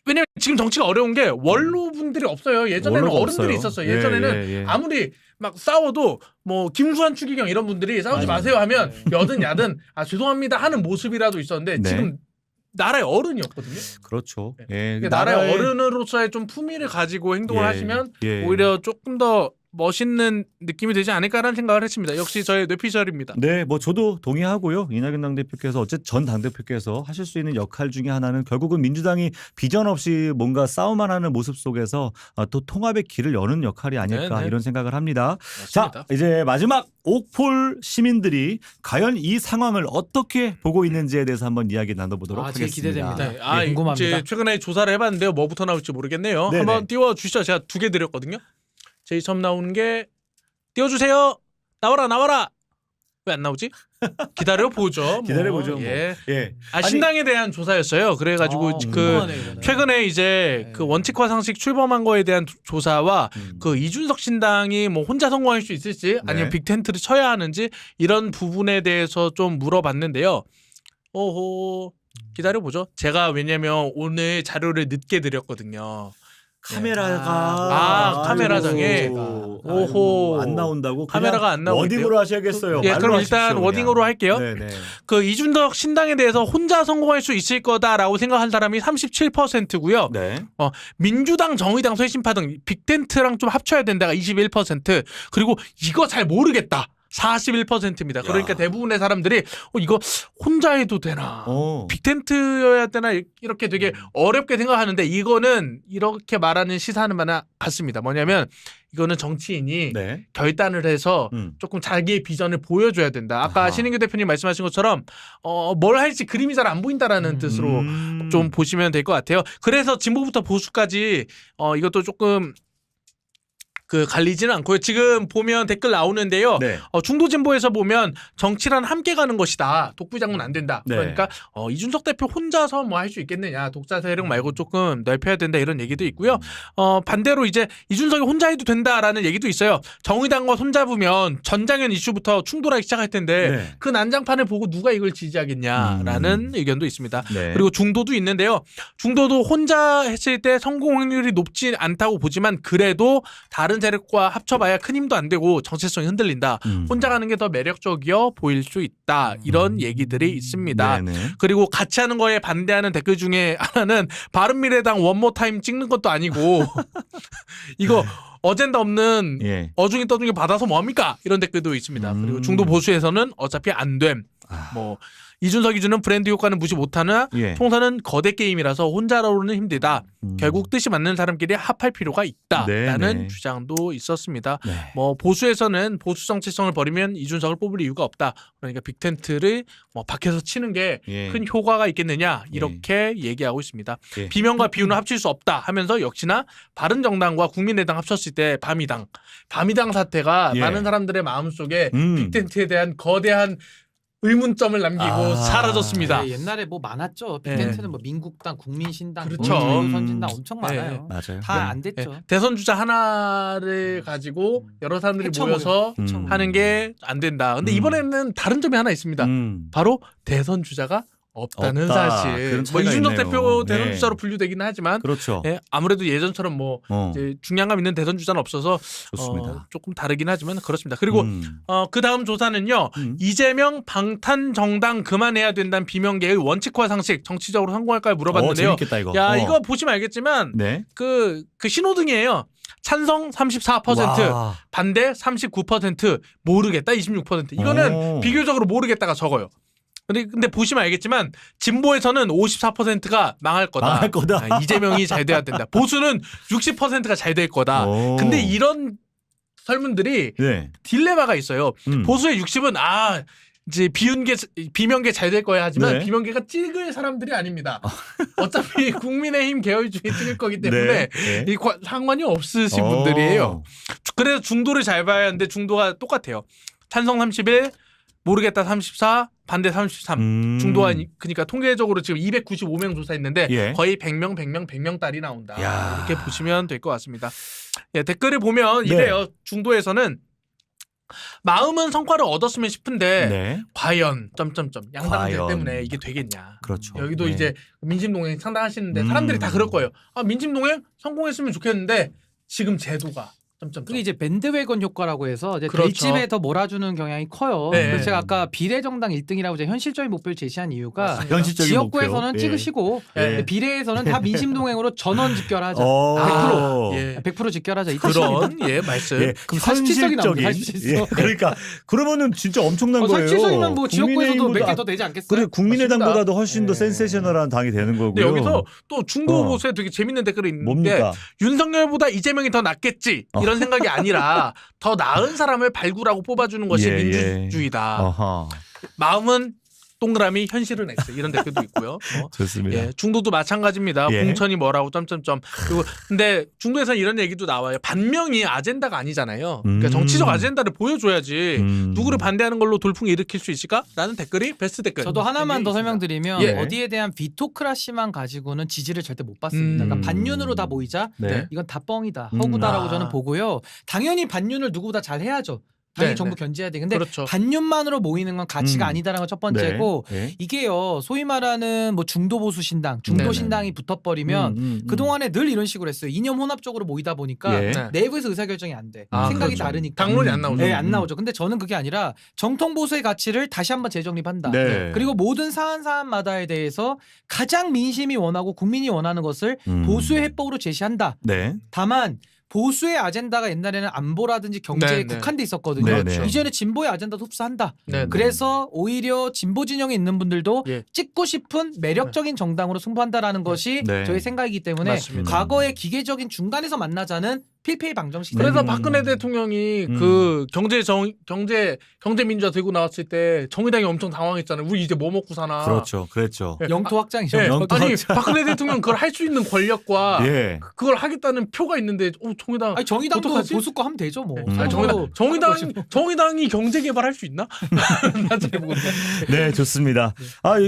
왜냐면 지금 정치가 어려운 게 원로분들이 없어요. 예전에는 원로가 어른들이 없어요. 있었어요. 예전에는 아무리 막 싸워도 뭐 김수환 추기경 이런 분들이 싸우지 마세요 하면 여든 야든 아 죄송합니다 하는 모습이라도 있었는데 네. 지금 나라의 어른이었거든요. 그렇죠. 네. 예. 그러니까 나라의 어른으로서의 좀 품위를 가지고 행동을 예. 하시면 예. 오히려 조금 더 멋있는 느낌이 되지 않을까라는 생각을 했습니다. 역시 저의 뇌피셜입니다. 네, 뭐 저도 동의하고요. 이낙연 당대표께서 어쨌든 전 당대표께서 하실 수 있는 역할 중에 하나는 결국은 민주당이 비전 없이 뭔가 싸움만 하는 모습 속에서 또 통합의 길을 여는 역할이 아닐까 네네. 이런 생각을 합니다. 맞습니다. 자, 이제 마지막 옥폴 시민들이 과연 이 상황을 어떻게 보고 있는지에 대해서 한번 이야기 나눠보도록 아, 제일 하겠습니다. 기대됩니다. 네. 궁금합니다. 이제 최근에 조사를 해봤는데요. 뭐부터 나올지 모르겠네요. 네네. 한번 띄워주시죠. 제가 2개 드렸거든요. 제일 처음 나오는 게 띄워주세요. 나와라 나와라. 왜 안 나오지? 기다려 보죠. 기다려보죠, 뭐. 예. 예. 아, 신당에 대한 조사였어요. 그래가지고 그 궁금하네, 이거는. 최근에 이제 네. 그 원칙화 상식 출범한 거에 대한 조사와 그 이준석 신당이 뭐 혼자 성공할 수 있을지 아니면 네. 빅텐트를 쳐야 하는지 이런 부분에 대해서 좀 물어봤는데요. 오호 기다려 보죠. 제가 왜냐면 오늘 자료를 늦게 드렸거든요. 카메라가 카메라장에. 오호. 안 나온다고 그냥 카메라가 안 나오고 워딩으로 하셔야겠어요. 예, 말로 그럼 하십시오, 일단 그냥. 워딩으로 할게요. 네네. 그 이준석 신당에 대해서 혼자 성공할 수 있을 거다라고 생각한 사람이 37%고요. 네. 민주당, 정의당, 쇄신파 등 빅텐트랑 좀 합쳐야 된다가 21%, 그리고 이거 잘 모르겠다 41%입니다. 그러니까 야. 대부분의 사람들이 이거 혼자 해도 되나, 빅텐트여야 되나 이렇게 되게 어렵게 생각하는데 이거는 이렇게 말하는 시사하는 바나 같습니다. 뭐냐면 이거는 정치인이 네. 결단을 해서 조금 자기의 비전을 보여줘야 된다. 아까 아하. 신인규 대표님 말씀하신 것처럼 뭘 할지 그림이 잘 안 보인다라는 뜻으로 좀 보시면 될 것 같아요. 그래서 진보부터 보수까지 이것도 조금 그 갈리지는 않고요. 지금 보면 댓글 나오는데요. 네. 중도진보에서 보면 정치란 함께 가는 것이다. 독부장은 안 된다. 네. 그러니까 이준석 대표 혼자서 뭐 할 수 있겠느냐. 독자 세력 말고 조금 넓혀야 된다 이런 얘기도 있고요. 반대로 이제 이준석이 혼자 해도 된다라는 얘기도 있어요. 정의당과 손잡으면 전장현 이슈부터 충돌하기 시작할 텐데 네. 그 난장판을 보고 누가 이걸 지지하겠냐라는 의견도 있습니다. 네. 그리고 중도도 있는데요. 중도도 혼자 했을 때 성공 확률이 높지 않다고 보지만 그래도 다른 세력과 합쳐봐야 큰 힘도 안 되고 정체성이 흔들린다. 혼자 가는 게 더 매력적이어 보일 수 있다. 이런 얘기들이 있습니다. 네네. 그리고 같이 하는 거에 반대하는 댓글 중에 하나는 바른미래당 원모 타임 찍는 것도 아니고 이거 어젠다 없는 예. 어중이 떠중이 받아서 뭐합니까? 이런 댓글도 있습니다. 그리고 중도 보수에서는 어차피 안 됨. 뭐 이준석이 주는 브랜드 효과는 무시 못하나 예. 총선은 거대 게임이라서 혼자로는 힘들다. 결국 뜻이 맞는 사람끼리 합할 필요가 있다라는 네네. 주장도 있었습니다. 네. 뭐 보수에서는 보수 정체성을 버리면 이준석을 뽑을 이유가 없다. 그러니까 빅텐트를 뭐 밖에서 치는 게 큰 예. 효과가 있겠느냐 이렇게 얘기하고 있습니다. 예. 비명과 비유는 합칠 수 없다 하면서 역시나 바른정당과 국민의당 합쳤을 때 밤이당 사태가 예. 많은 사람들의 마음속에 빅텐트에 대한 거대한 의문점을 남기고 사라졌습니다. 네, 옛날에 뭐 많았죠. 네. 빅텐트는 뭐 민국당, 국민신당, 그렇죠. 선진당 엄청 많아요. 맞아요. 다 안 네. 됐죠. 대선 주자 하나를 가지고 여러 사람들이 모여서 하는 게 안 된다. 근데 이번에는 다른 점이 하나 있습니다. 바로 대선 주자가 없다는 없다. 사실. 그런 뭐 차이가 이준석 있네요. 대표 대선 네. 주자로 분류되기는 하지만 그렇죠. 예, 아무래도 예전처럼 뭐 이제 중량감 있는 대선 주자는 없어서 좋습니다. 조금 다르긴 하지만 그렇습니다. 그리고 그 다음 조사는요. 이재명 방탄 정당 그만해야 된다는 비명계의 원칙화 상식 정치적으로 성공할까요 물어봤는데요. 재밌겠다 이거. 야 이거 보시면 알겠지만 네. 그 신호등이에요. 찬성 34%, 와. 반대 39%, 모르겠다 26%. 이거는 비교적으로 모르겠다가 적어요. 근데 보시면 알겠지만 진보에서는 54%가 망할 거다. 망할 거다. 이재명이 잘 돼야 된다. 보수는 60%가 잘 될 거다. 근데 이런 설문들이 네. 딜레마가 있어요. 보수의 60은 이제 비명계 잘 될 거야 하지만 네. 비명계가 찍을 사람들이 아닙니다. 어차피 국민의힘 계열 중에 찍을 거기 때문에 네. 이 상관이 없으신 분들이에요. 그래서 중도를 잘 봐야 하는데 중도가 똑같아요. 찬성 31, 모르겠다 34, 반대 33. 중도가 그러니까 통계적으로 지금 295명 조사했는데 예. 거의 100명 딸이 나온다. 야. 이렇게 보시면 될 것 같습니다. 예, 댓글을 보면 네. 이래요. 중도에서는 마음은 성과를 얻었으면 싶은데 네. 과연 점점점 양당제 과연. 때문에 이게 되겠냐. 그렇죠. 여기도 네. 이제 민심동행 상당하시는데 사람들이 다 그럴 거예요. 민심동행 성공했으면 좋겠는데 지금 제도가 점점점. 그게 이제 밴드웨건 효과라고 해서 이제 그렇죠. 들집에 더 몰아주는 경향이 커요. 네. 그래서 제가 아까 비례정당 1등이라고 제가 현실적인 목표를 제시한 이유가 맞습니다. 현실적인 지역구에서는 목표. 찍으시고 예. 비례에서는 다 민심동행으로 전원 집결하자. 예. 100% 집결하자. 이 뜻입니다. 그런 예 말씀. 예. 그럼 사실적인 나옵니다. 예. 그러니까 그러면은 진짜 엄청난 거예요. 사실적이면 뭐 지역구에서도 몇 개 국민의힘보다- 더 되지 않겠어요? 그래 국민의당보다도 훨씬 더 예. 센세셔널한 당이 되는 거고요. 근데 여기서 또 중도 보수에 되게 재밌는 댓글이 있는데 뭡니까? 윤석열보다 이재명이 더 낫겠지 이런 생각이 아니라 더 나은 사람을 발굴하고 뽑아주는 것이 예, 예. 민주주의다. 어허. 마음은 동그라미 현실은 X 이런 댓글도 있고요. 좋습니다. 예, 중도도 마찬가지입니다. 예. 공천이 뭐라고 점점점. 그리고 근데 중도에서는 이런 얘기도 나와요. 반명이 아젠다가 아니잖아요. 그러니까 정치적 아젠다를 보여줘야지 누구를 반대하는 걸로 돌풍이 일으킬 수 있을까?라는 댓글이 베스트 댓글. 저도 하나만 더 설명드리면 예. 어디에 대한 비토크라시만 가지고는 지지를 절대 못 받습니다. 그러니까 반윤으로 다 모이자 네. 이건 다 뻥이다, 허구다라고 아. 저는 보고요. 당연히 반윤을 누구보다 잘 해야죠. 당연히 네, 정부 네. 견제해야 돼. 근데 그렇죠. 반윤만으로 모이는 건 가치가 아니다라는 건 첫 번째고 네. 이게요 소위 말하는 뭐 중도 보수 신당, 중도 네네. 신당이 붙어버리면 그 동안에 늘 이런 식으로 했어요. 이념 혼합적으로 모이다 보니까 예. 네. 내부에서 의사결정이 안 돼. 아, 생각이 그렇죠. 다르니까. 당론이 안 나오죠. 네, 안 나오죠. 근데 저는 그게 아니라 정통 보수의 가치를 다시 한번 재정립한다. 네. 그리고 모든 사안마다에 대해서 가장 민심이 원하고 국민이 원하는 것을 보수의 해법으로 제시한다. 네. 다만 보수의 아젠다가 옛날에는 안보라든지 경제에 네, 네. 국한돼 있었거든요. 네, 네. 이제는 진보의 아젠다도 흡수한다. 네, 네. 그래서 오히려 진보 진영에 있는 분들도 예. 찍고 싶은 매력적인 정당으로 승부한다라는 것이 네. 저희 생각이기 때문에 맞습니다. 과거의 기계적인 중간에서 만나자는 필패의 방정식. 그래서 박근혜 대통령이 그 경제 민주화 들고 나왔을 때 정의당이 엄청 당황했잖아요. 우리 이제 뭐 먹고 사나. 그렇죠. 그랬죠. 영토 확장이죠. 예. 영토 아니 확장. 박근혜 대통령 그걸 할 수 있는 권력과 예. 그걸 하겠다는 표가 있는데 정의당 아니 정의당도 어떡하지? 보수 거 하면 되죠 뭐. 아니, 서로 정의당이 경제 개발할 수 있나? 나중에 보고. 네, 좋습니다.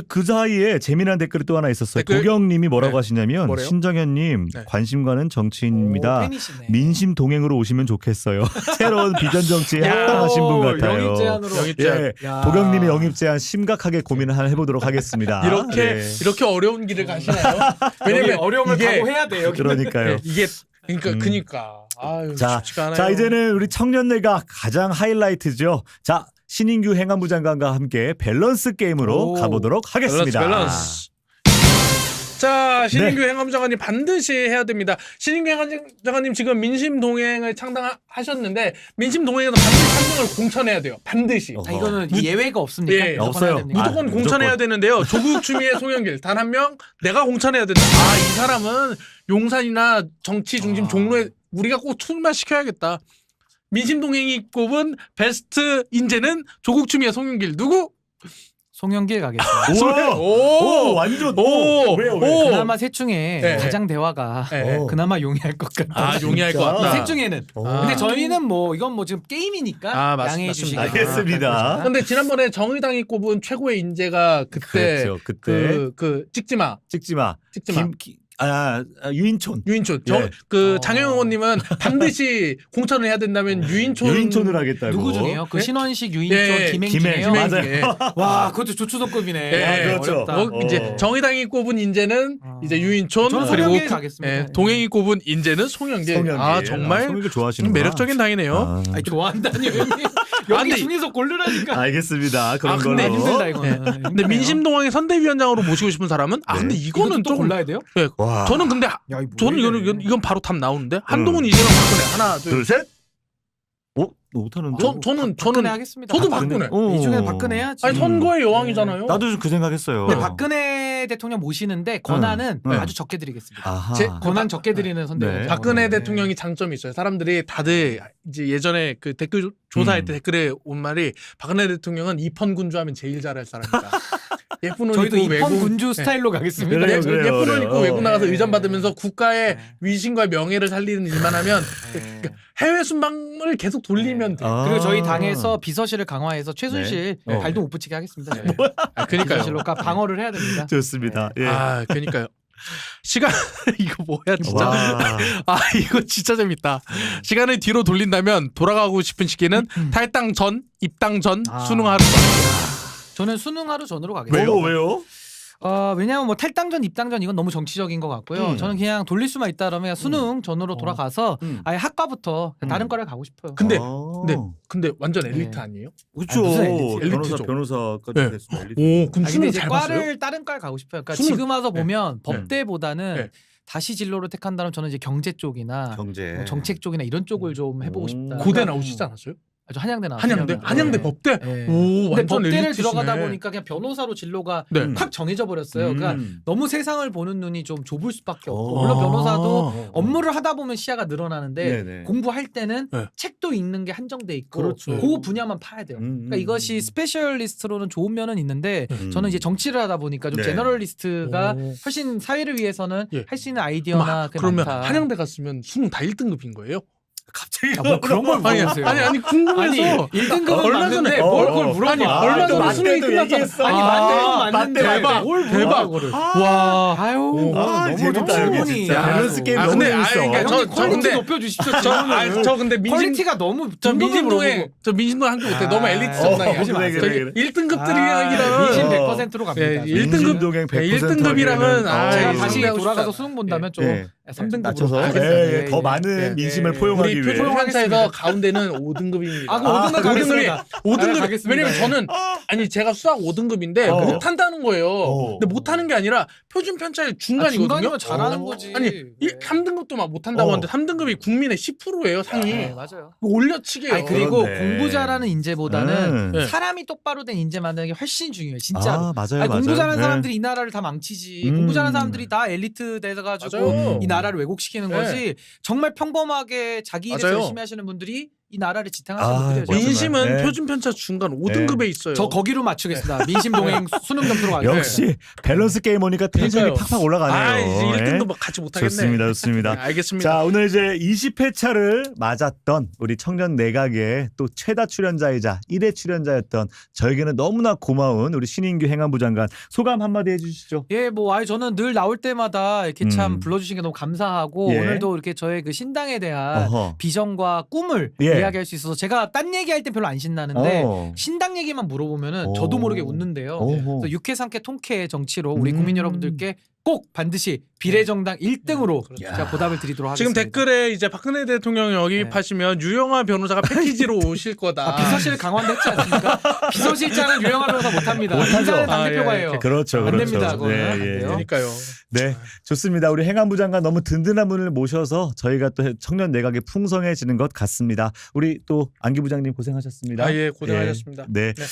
그 사이에 재미난 댓글이 또 하나 있었어요. 댓글? 도경님이 뭐라고 네. 하시냐면 뭐래요? 신정현님 네. 관심 가는 정치인입니다. 팬이시네. 민심 동행으로 오시면 좋겠어요. 새로운 비전 정치에 야, 합당하신 분 같아요. 영입 제안으로. 영입 제안. 예, 야. 도경님의 영입 제안 심각하게 고민을 해보도록 하겠습니다. 이렇게 어려운 길을 가시나요? 왜냐면 어려움을 이게 각오해야 돼요. 그러니까요. 이게 그러니까 아유 자, 쉽지가 않아요. 자 이제는 우리 청년들과 가장 하이라이트죠. 자 신인규 행안부 장관과 함께 밸런스 게임으로 오. 가보도록 하겠습니다. 밸런스. 자, 신인규 행안부 장관님 반드시 해야 됩니다. 신인규 행안부 장관님 지금 민심 동행을 창당하셨는데 민심 동행에서 반드시 3등을 공천해야 돼요. 반드시. 어. 아, 이거는 예외가 없습니까? 예, 무조건 없어요. 해야 됩니까? 무조건 아, 공천해야 무조건. 되는데요. 조국 추미애 송영길 단 한 명 내가 공천해야 된다. 아, 이 사람은 용산이나 정치 중심 종로에 우리가 꼭 출마시켜야겠다. 민심 동행이 꼽은 베스트 인재는 조국 추미애 송영길 누구? 송영길 가겠습니다. 오, 완전 왜요? 그나마 셋 중에 네. 가장 대화가 네. 그나마 용이할 것 같다. 아, 용이할 것 같다. 이 셋 중에는. 아. 근데 저희는 뭐 이건 뭐 지금 게임이니까 아, 양해해 맞습니다. 주시기 알겠습니다. 근데 지난번에 정의당이 꼽은 최고의 인재가 그때 그렇죠. 그때 그 찍지마 찍지 마. 유인촌. 유인촌 예. 장영호 의원님은 반드시 공천을 해야 된다면 유인촌을 하겠다고. 누구 중에요? 그 예? 신원식, 유인촌, 예. 김행진이에요. 김행. 맞아요. 예. 와, 그것도 조추석급이네. 예. 아, 그렇죠. 어렵다. 이제 정의당이 꼽은 인재는 이제 유인촌 저는 그리고 송영길 가겠습니다. 예, 동행이 꼽은 인재는 송영길. 아 정말 송영길 좋아하시는 매력적인 당이네요. 아, 아니, 좋아한다니 형님. 여기 근데 중에서 고르라니까. 알겠습니다. 그런 근데 걸로. 힘들다 이거는. 근데 민심동항의 선대위원장으로 모시고 싶은 사람은 네. 근데 이거는 또 좀 골라야 돼요? 예, 와. 저는 근데 야, 저는 이건 바로 답 나오는데 한동훈 이재명 박근혜 하나 둘 셋. 못하는데? 저는 박근혜 하겠습니다. 저도 박근혜. 박근혜. 이 중에 박근혜 해야지. 아니 선거의 여왕이잖아요. 나도 좀 그 생각했어요. 근데 박근혜 대통령 모시는데 권한은 응. 아주 적게 드리겠습니다. 아하. 권한 적게 드리는 선대위. 네. 박근혜 대통령이 장점이 있어요. 사람들이 다들 이제 예전에 그 댓글 조사할 때 댓글에 온 말이 박근혜 대통령은 입헌 군주하면 제일 잘할 사람이다. 예쁜 옷 저희도 입고 입헌 외국 군주 스타일로 가겠습니다. 그래요, 예쁜 그래요, 옷 그래요. 입고 외국 나가서 네. 의전 받으면서 국가의 네. 위신과 명예를 살리는 일만 하면 해외 순방을 계속 돌리면 돼. 아. 그리고 저희 당에서 비서실을 강화해서 최순실 네. 발도 못 붙이게 하겠습니다. 네. 그러니까요. 비서실로 방어를 해야 됩니다. 좋습니다. 예. 아, 그러니까요. 시간 이거 뭐야 진짜. 와. 아 이거 진짜 재밌다. 시간을 뒤로 돌린다면 돌아가고 싶은 시기는 탈당 전, 입당 전, 아. 수능 하루 전. 저는 수능 하루 전으로 가겠습니다. 왜요? 왜냐하면 뭐 탈당 전, 입당 전 이건 너무 정치적인 것 같고요. 저는 그냥 돌릴 수만 있다면 수능 전으로 돌아가서 아예 학과부터 다른 과를 가고 싶어요. 근데 아. 근데 완전 엘리트 네. 아니에요? 그렇죠. 무슨 엘리트? 엘리트죠. 변호사까지 네. 됐으면 엘리트. 오, 그럼 아니, 근데 수능 이제 잘 봤어요? 과를 다른 과를 가고 싶어요. 그러니까 수능- 지금 와서 보면 법대보다는 네. 다시 진로를 택한다면 저는 이제 경제 쪽이나 경제. 뭐 정책 쪽이나 이런 쪽을 좀 해보고 오. 싶다. 고대 나오시지 않았어요? 아주 한양대 나왔어요. 한양대 법대. 네. 오, 근데 완전 법대를 엘리트시네. 들어가다 보니까 그냥 변호사로 진로가 네. 팍 정해져 버렸어요. 그러니까 너무 세상을 보는 눈이 좀 좁을 수밖에 없고 어. 물론 변호사도 업무를 하다 보면 시야가 늘어나는데 네네. 공부할 때는 네. 책도 읽는 게 한정돼 있고 그렇죠. 그 분야만 파야 돼요. 그러니까 이것이 스페셜리스트로는 좋은 면은 있는데 저는 이제 정치를 하다 보니까 좀 네. 제너럴리스트가 오. 훨씬 사회를 위해서는 예. 할 수 있는 아이디어나 그게 그러면 많다. 한양대 갔으면 수능 다 1등급인 거예요? 갑자기 야, 뭐 그런 걸 아니 물어보세요. 아니 궁금해서 1등급은 얼마 맞는데 전에 뭘 어, 그걸 어. 물어봐. 아니, 얼마 전에 맞대도 수능이 끝났잖아. 얘기했어. 아니 맞는데 대박. 뭘 대박. 물어봐, 그거를. 와. 아유 아, 재밌다, 여기 진짜. 밸런스 게임 아, 너무 근데, 재밌어. 그러니까 저 퀄리티 근데- 높여주십시오. 저 근데 퀄리티가 너무 저 등급을 민심동에 물어보고. 저 민심동 학교 못해 너무 엘리트 정당이야. 그러지 마세요. 그래. 1등급들이랑은 민심 어. 100%로 갑니다. 예, 네, 1등급 민심동행 100% 1등급이랑은 제가 이 다시 상대하고 돌아가서 싶다. 수능 본다면 좀 예. 3등급으로 낮춰서 더 많은 민심을 예. 포용하기 우리 위해. 표준판사에서 가운데는 5등급입니다. 아, 그 5등급 가겠습니다. 5등급. 가겠습니다. 왜냐면 저는 아니 제가 수학 5등급인데 어. 못한다는 거예요. 어. 근데 못하는 게 아니라 표준 편차의 중간이거든요. 중간이면 잘하는 거지. 아니 3등급도 막 못한다고 어. 하는데 3등급이 국민의 10%예요 상위. 네, 맞아요. 올려치기예요. 아니 그리고 그렇네. 공부 잘하는 인재보다는 네. 사람이 똑바로 된 인재 만드는 게 훨씬 중요해요. 진짜로. 아, 맞아요, 아니, 맞아요. 공부 잘하는 네. 사람들이 이 나라를 다 망치지. 음. 공부 잘하는 사람들이 다 엘리트 돼가지고 맞아요. 이 나라를 왜곡시키는 네. 거지. 정말 평범하게 자기 일에서 맞아요. 열심히 하시는 분들이 이 나라를 지탱하시는 아, 분들이에요. 맞아요. 민심은 네. 표준 편차 중간 5등급에 있어요. 저 거기로 맞추겠습니다. 민심 동행 수능 점수로 가겠습니다. 역시 밸런스 게임 오니까 텐션이 그러니까요. 팍팍 올라가네요. 아, 이제 1등도 예. 막 같이 못하겠네. 좋습니다, 좋습니다. 네, 알겠습니다. 자, 오늘 이제 20회차를 맞았던 우리 청년 내각의 또 최다 출연자이자 1회 출연자였던 저에게는 너무나 고마운 우리 신인규 행안부 장관 소감 한마디 해주시죠. 예, 뭐 아니 저는 늘 나올 때마다 이렇게 참 음. 불러주신 게 너무 감사하고 예. 오늘도 이렇게 저의 그 신당에 대한 어허. 비전과 꿈을 예. 이야기할 수 있어서 제가 딴 얘기할 때 별로 안 신나는데 어. 신당 얘기만 물어보면은 오. 저도 모르게 웃는데요. 어허. 그래서 육회 삼회 통쾌의 정치로 우리 음. 국민 여러분들께 꼭 반드시 비례정당 1등으로 그렇죠. 제가 보답을 드리도록 지금 하겠습니다. 댓글에 이제 박근혜 대통령 영입하시면 유영아 변호사가 패키지로 오실 거다. 아, 비서실 강화도 했지 않습니까? 비서실장은 유영하 변호사 못합니다. 못하죠. 인사는 아, 당대표가예요. 예, 그렇죠, 안 그렇죠. 됩니다, 그거는. 안 돼요. 그러니까요. 네, 좋습니다. 우리 행안부 장관 너무 든든한 분을 모셔서 저희가 또 청년 내각이 풍성해지는 것 같습니다. 우리 또 안기 부장님 고생하셨습니다. 아, 예, 고생하셨습니다. 네. 네.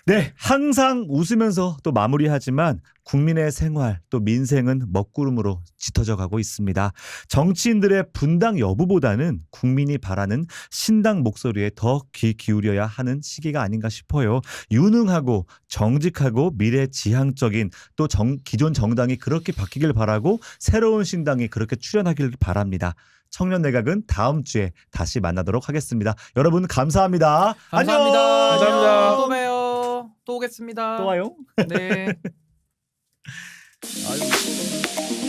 네, 항상 웃으면서 또 마무리하지만 국민의 생활 또 민생은 먹구름으로 짙어져 가고 있습니다. 정치인들의 분당 여부보다는 국민이 바라는 신당 목소리에 더 귀 기울여야 하는 시기가 아닌가 싶어요. 유능하고 정직하고 미래지향적인 또 기존 정당이 그렇게 바뀌길 바라고 새로운 신당이 그렇게 출현하길 바랍니다. 청년 내각은 다음 주에 다시 만나도록 하겠습니다. 여러분 감사합니다. 감사합니다. 안녕. 감사합니다. 또 봬요. 또 오겠습니다. 또 와요. 네. 아유.